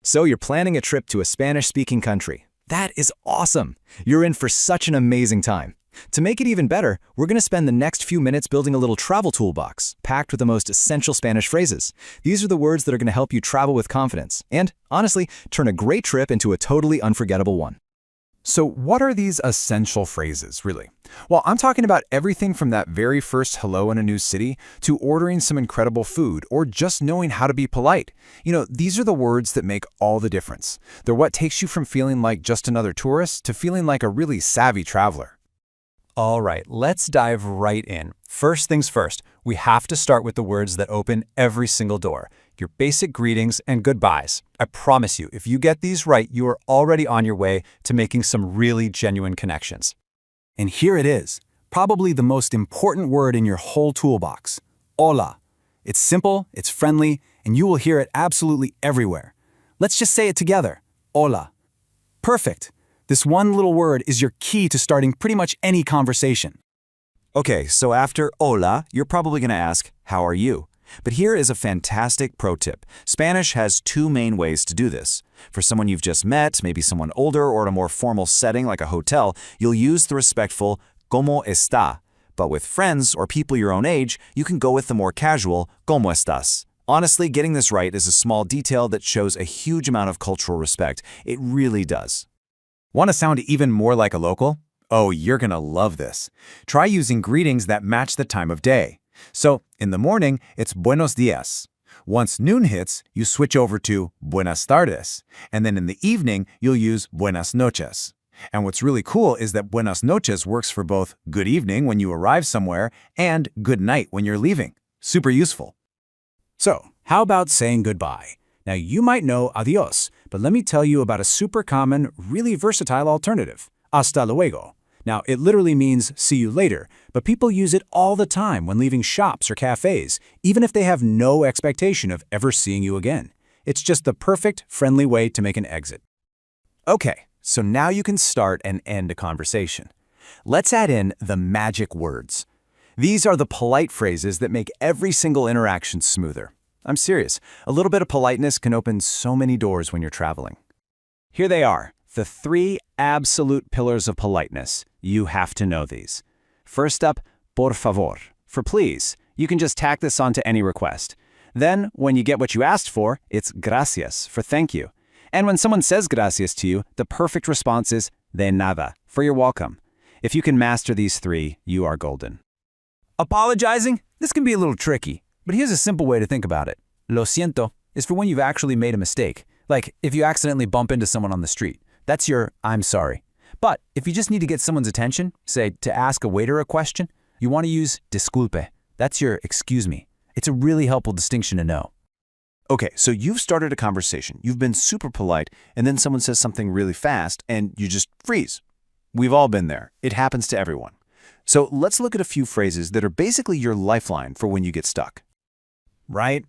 So you're planning a trip to a Spanish-speaking country. That is awesome! You're in for such an amazing time. To make it even better, we're going to spend the next few minutes building a little travel toolbox, packed with the most essential Spanish phrases. These are the words that are going to help you travel with confidence, and, honestly, turn a great trip into a totally unforgettable one. So what are these essential phrases, really? Well, I'm talking about everything from that very first hello in a new city to ordering some incredible food or just knowing how to be polite. These are the words that make all the difference. They're what takes you from feeling like just another tourist to feeling like a really savvy traveler. All right, let's dive right in. First things first, we have to start with the words that open every single door. Your basic greetings and goodbyes. I promise you, if you get these right, you are already on your way to making some really genuine connections. And here it is, probably the most important word in your whole toolbox. Hola. It's simple, it's friendly, and you will hear it absolutely everywhere. Let's just say it together. Hola. Perfect. This one little word is your key to starting pretty much any conversation. Okay, so after hola, you're probably going to ask, how are you? But here is a fantastic pro tip. Spanish has two main ways to do this. For someone you've just met, maybe someone older or in a more formal setting like a hotel, you'll use the respectful ¿Cómo está? But with friends or people your own age, you can go with the more casual ¿Cómo estás? Honestly, getting this right is a small detail that shows a huge amount of cultural respect. It really does. Want to sound even more like a local? Oh, you're going to love this. Try using greetings that match the time of day. So, in the morning, it's buenos días. Once noon hits, you switch over to buenas tardes. And then in the evening, you'll use buenas noches. And what's really cool is that buenas noches works for both good evening when you arrive somewhere and good night when you're leaving. Super useful. So, how about saying goodbye? Now, you might know adios, but let me tell you about a super common, really versatile alternative. Hasta luego. Now, it literally means see you later, but people use it all the time when leaving shops or cafes, even if they have no expectation of ever seeing you again. It's just the perfect, friendly way to make an exit. Okay, so now you can start and end a conversation. Let's add in the magic words. These are the polite phrases that make every single interaction smoother. I'm serious, a little bit of politeness can open so many doors when you're traveling. Here they are, the 3 absolute pillars of politeness. You have to know these. First up, por favor, for please. You can just tack this onto any request. Then, when you get what you asked for, it's gracias, for thank you. And when someone says gracias to you, the perfect response is de nada, for you're welcome. If you can master these 3, you are golden. Apologizing? This can be a little tricky, but here's a simple way to think about it. Lo siento is for when you've actually made a mistake. Like if you accidentally bump into someone on the street. That's your I'm sorry. But if you just need to get someone's attention, say to ask a waiter a question, you want to use disculpe. That's your excuse me. It's a really helpful distinction to know. Okay, so you've started a conversation, you've been super polite, and then someone says something really fast, and you just freeze. We've all been there. It happens to everyone. So let's look at a few phrases that are basically your lifeline for when you get stuck. Right?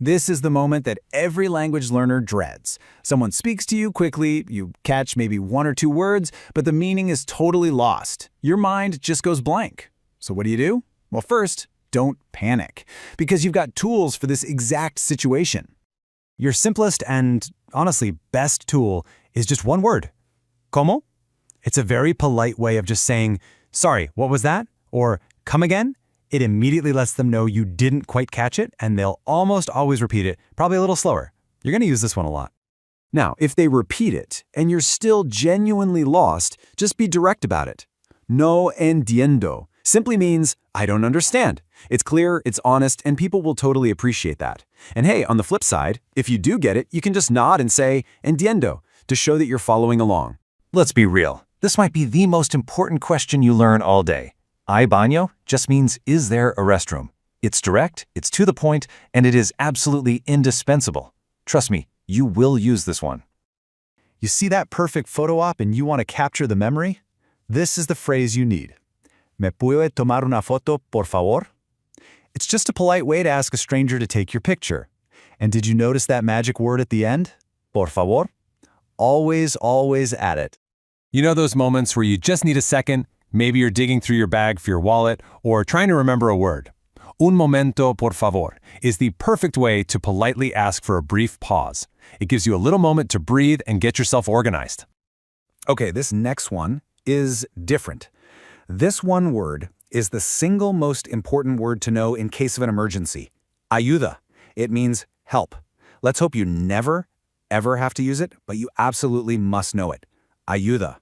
This is the moment that every language learner dreads. Someone speaks to you quickly, you catch maybe 1 or 2 words, but the meaning is totally lost. Your mind just goes blank. So what do? Well, first, don't panic, because you've got tools for this exact situation. Your simplest and, honestly, best tool is just one word. ¿Cómo? It's a very polite way of just saying, sorry, what was that? Or come again? It immediately lets them know you didn't quite catch it, and they'll almost always repeat it, probably a little slower. You're going to use this one a lot. Now, if they repeat it and you're still genuinely lost, just be direct about it. No entiendo simply means I don't understand. It's clear, it's honest, and people will totally appreciate that. And hey, on the flip side, if you do get it, you can just nod and say entiendo to show that you're following along. Let's be real. This might be the most important question you learn all day. ¿Hay baño? Just means, is there a restroom? It's direct, it's to the point, and it is absolutely indispensable. Trust me, you will use this one. You see that perfect photo op and you want to capture the memory? This is the phrase you need. ¿Me puede tomar una foto, por favor? It's just a polite way to ask a stranger to take your picture. And did you notice that magic word at the end? Por favor? Always, always add it. You know those moments where you just need a second? Maybe you're digging through your bag for your wallet or trying to remember a word. Un momento, por favor, is the perfect way to politely ask for a brief pause. It gives you a little moment to breathe and get yourself organized. Okay, this next one is different. This one word is the single most important word to know in case of an emergency. Ayuda. It means help. Let's hope you never, ever have to use it, but you absolutely must know it. Ayuda.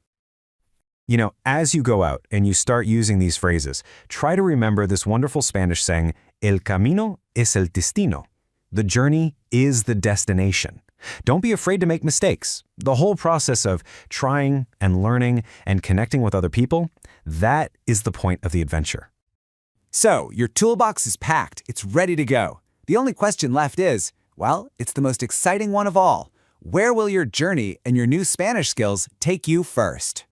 You know, as you go out and you start using these phrases, try to remember this wonderful Spanish saying, El camino es el destino. The journey is the destination. Don't be afraid to make mistakes. The whole process of trying and learning and connecting with other people, that is the point of the adventure. So, your toolbox is packed. It's ready to go. The only question left is, well, it's the most exciting one of all. Where will your journey and your new Spanish skills take you first?